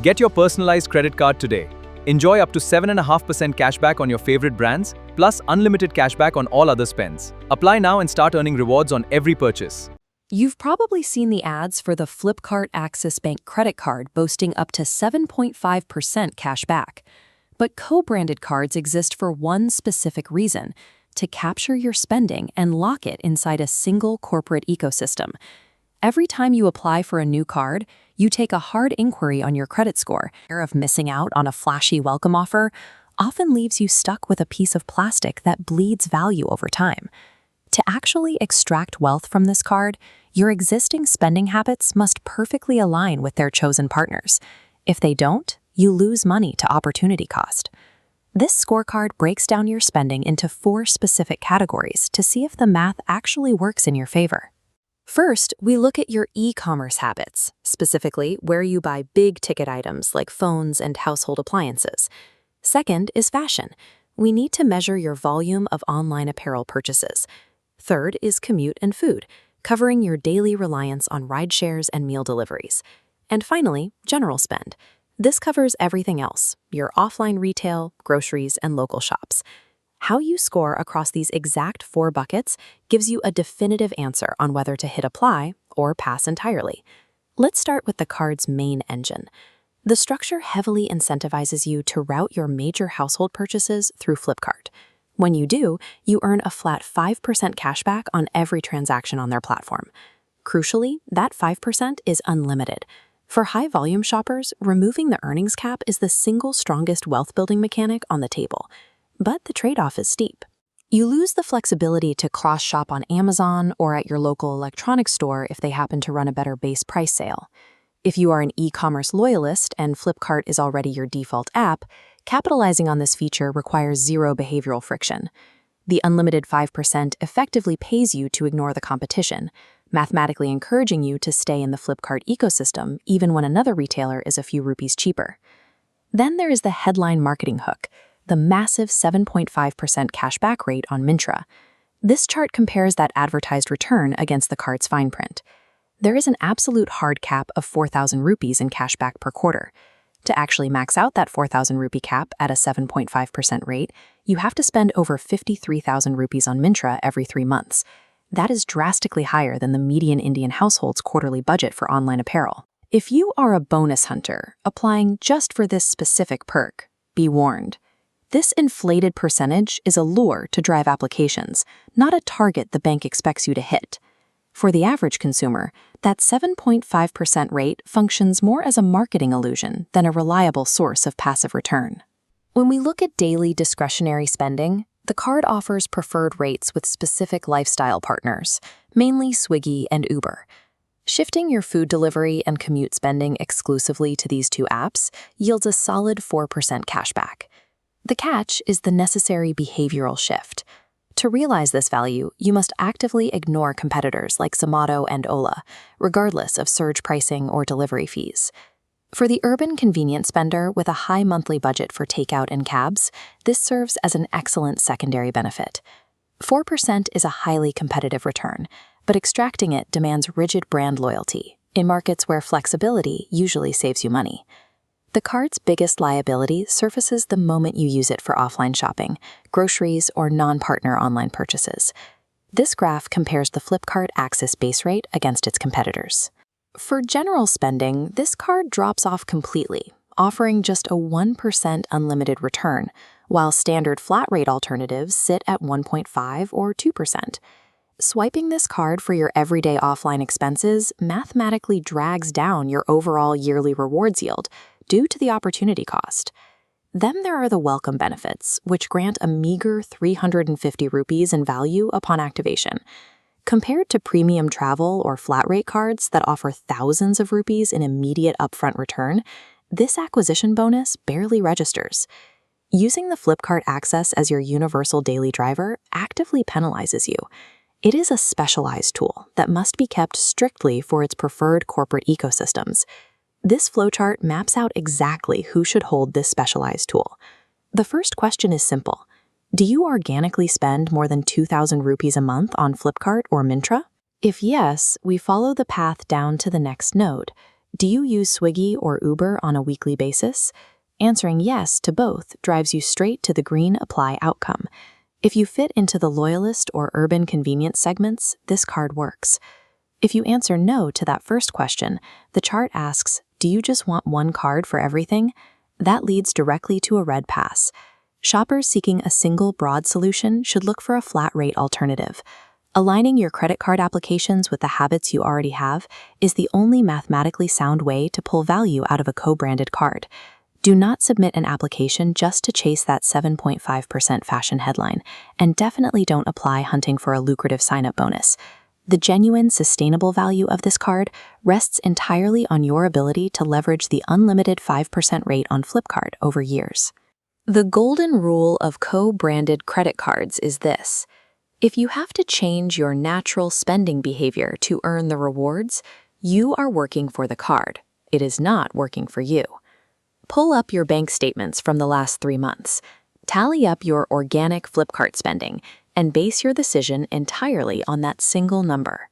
Get your personalized credit card today. Enjoy up to 7.5% cashback on your favorite brands, plus unlimited cashback on all other spends. Apply now and start earning rewards on every purchase. You've probably seen the ads for the Flipkart Axis Bank credit card boasting up to 7.5% cash back. But co-branded cards exist for one specific reason: to capture your spending and lock it inside a single corporate ecosystem. Every time you apply for a new card, you take a hard inquiry on your credit score. Fear of missing out on a flashy welcome offer often leaves you stuck with a piece of plastic that bleeds value over time. To actually extract wealth from this card, your existing spending habits must perfectly align with their chosen partners. If they don't, you lose money to opportunity cost. This scorecard breaks down your spending into 4 specific categories to see if the math actually works in your favor. First, we look at your e-commerce habits, specifically where you buy big-ticket items like phones and household appliances. Second is fashion. We need to measure your volume of online apparel purchases. Third is commute and food, covering your daily reliance on ride shares and meal deliveries. And finally, general spend. This covers everything else: your offline retail, groceries, and local shops. How you score across these exact 4 buckets gives you a definitive answer on whether to hit apply or pass entirely. Let's start with the card's main engine. The structure heavily incentivizes you to route your major household purchases through Flipkart. When you do, you earn a flat 5% cashback on every transaction on their platform. Crucially, that 5% is unlimited. For high-volume shoppers, removing the earnings cap is the single strongest wealth-building mechanic on the table. But the trade-off is steep. You lose the flexibility to cross-shop on Amazon or at your local electronics store if they happen to run a better base price sale. If you are an e-commerce loyalist and Flipkart is already your default app, capitalizing on this feature requires zero behavioral friction. The unlimited 5% effectively pays you to ignore the competition, mathematically encouraging you to stay in the Flipkart ecosystem even when another retailer is a few rupees cheaper. Then there is the headline marketing hook: the massive 7.5% cashback rate on Myntra. This chart compares that advertised return against the card's fine print. There is an absolute hard cap of 4,000 rupees in cashback per quarter. To actually max out that 4,000 rupee cap at a 7.5% rate, you have to spend over 53,000 rupees on Myntra every 3 months. That is drastically higher than the median Indian household's quarterly budget for online apparel. If you are a bonus hunter applying just for this specific perk, be warned. This inflated percentage is a lure to drive applications, not a target the bank expects you to hit. For the average consumer, that 7.5% rate functions more as a marketing illusion than a reliable source of passive return. When we look at daily discretionary spending, the card offers preferred rates with specific lifestyle partners, mainly Swiggy and Uber. Shifting your food delivery and commute spending exclusively to these 2 apps yields a solid 4% cashback. The catch is the necessary behavioral shift. To realize this value, you must actively ignore competitors like Zomato and Ola, regardless of surge pricing or delivery fees. For the urban convenience spender with a high monthly budget for takeout and cabs, this serves as an excellent secondary benefit. 4% is a highly competitive return, but extracting it demands rigid brand loyalty in markets where flexibility usually saves you money. The card's biggest liability surfaces the moment you use it for offline shopping, groceries, or non-partner online purchases. This graph compares the Flipkart Axis base rate against its competitors. For general spending, this card drops off completely, offering just a 1% unlimited return, while standard flat-rate alternatives sit at 1.5 or 2%. Swiping this card for your everyday offline expenses mathematically drags down your overall yearly rewards yield, due to the opportunity cost. Then there are the welcome benefits, which grant a meager 350 rupees in value upon activation. Compared to premium travel or flat-rate cards that offer thousands of rupees in immediate upfront return, this acquisition bonus barely registers. Using the Flipkart Access as your universal daily driver actively penalizes you. It is a specialized tool that must be kept strictly for its preferred corporate ecosystems. This flowchart maps out exactly who should hold this specialized tool. The first question is simple. Do you organically spend more than 2,000 rupees a month on Flipkart or Myntra? If yes, we follow the path down to the next node. Do you use Swiggy or Uber on a weekly basis? Answering yes to both drives you straight to the green apply outcome. If you fit into the loyalist or urban convenience segments, this card works. If you answer no to that first question, the chart asks, do you just want one card for everything? That leads directly to a red pass. Shoppers seeking a single broad solution should look for a flat rate alternative. Aligning your credit card applications with the habits you already have is the only mathematically sound way to pull value out of a co-branded card. Do not submit an application just to chase that 7.5% fashion headline, and definitely don't apply hunting for a lucrative sign-up bonus. The genuine, sustainable value of this card rests entirely on your ability to leverage the unlimited 5% rate on Flipkart over years. The golden rule of co-branded credit cards is this. If you have to change your natural spending behavior to earn the rewards, you are working for the card. It is not working for you. Pull up your bank statements from the last 3 months. Tally up your organic Flipkart spending and base your decision entirely on that single number.